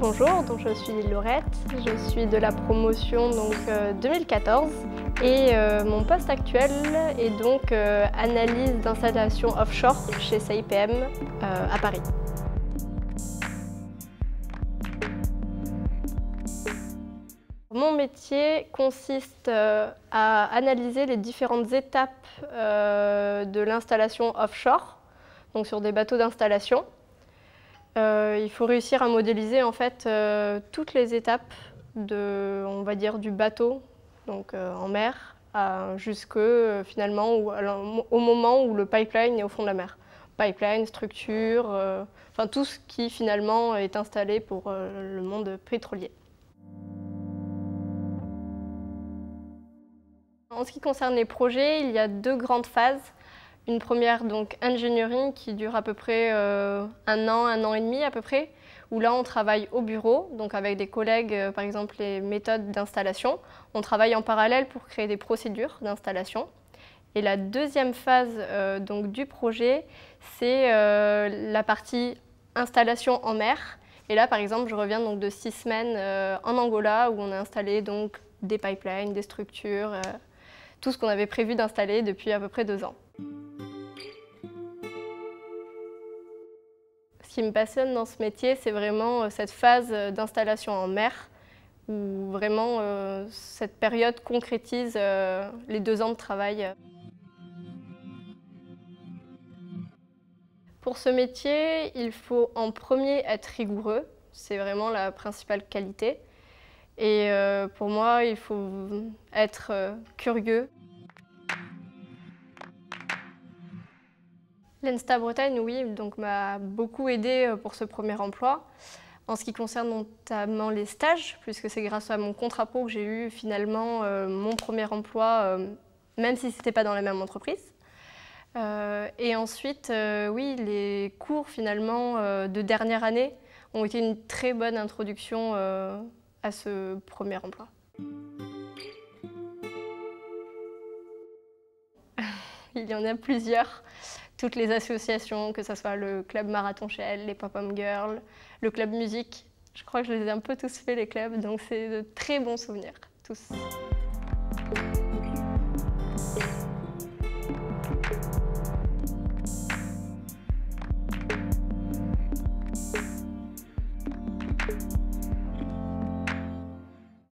Bonjour, donc je suis Laurette, je suis de la promotion 2014 et mon poste actuel est donc analyse d'installation offshore chez CIPM à Paris. Mon métier consiste à analyser les différentes étapes de l'installation offshore, donc sur des bateaux d'installation. Il faut réussir à modéliser en fait toutes les étapes on va dire, du bateau, donc en mer, jusque finalement au moment où le pipeline est au fond de la mer. Pipeline, structure, enfin tout ce qui finalement est installé pour le monde pétrolier. En ce qui concerne les projets, il y a deux grandes phases. Une première, donc engineering, qui dure à peu près un an et demi à peu près, où là on travaille au bureau, donc avec des collègues, par exemple les méthodes d'installation. On travaille en parallèle pour créer des procédures d'installation. Et la deuxième phase donc, du projet, c'est la partie installation en mer. Et là, par exemple, je reviens donc, de 6 semaines en Angola, où on a installé donc, des pipelines, des structures, tout ce qu'on avait prévu d'installer depuis à peu près 2 ans. Ce qui me passionne dans ce métier, c'est vraiment cette phase d'installation en mer, où vraiment cette période concrétise les 2 ans de travail. Pour ce métier, il faut en premier être rigoureux, c'est vraiment la principale qualité. Et pour moi, il faut être curieux. L'ENSTA Bretagne, oui, donc m'a beaucoup aidée pour ce premier emploi. En ce qui concerne notamment les stages, puisque c'est grâce à mon contrat pro que j'ai eu finalement mon premier emploi, même si ce n'était pas dans la même entreprise. Et ensuite, oui, les cours finalement de dernière année ont été une très bonne introduction à ce premier emploi. Il y en a plusieurs. Toutes les associations, que ce soit le club Marathon Shell, les Pop-Up Girls, le club musique. Je crois que je les ai un peu tous fait les clubs, donc c'est de très bons souvenirs, tous.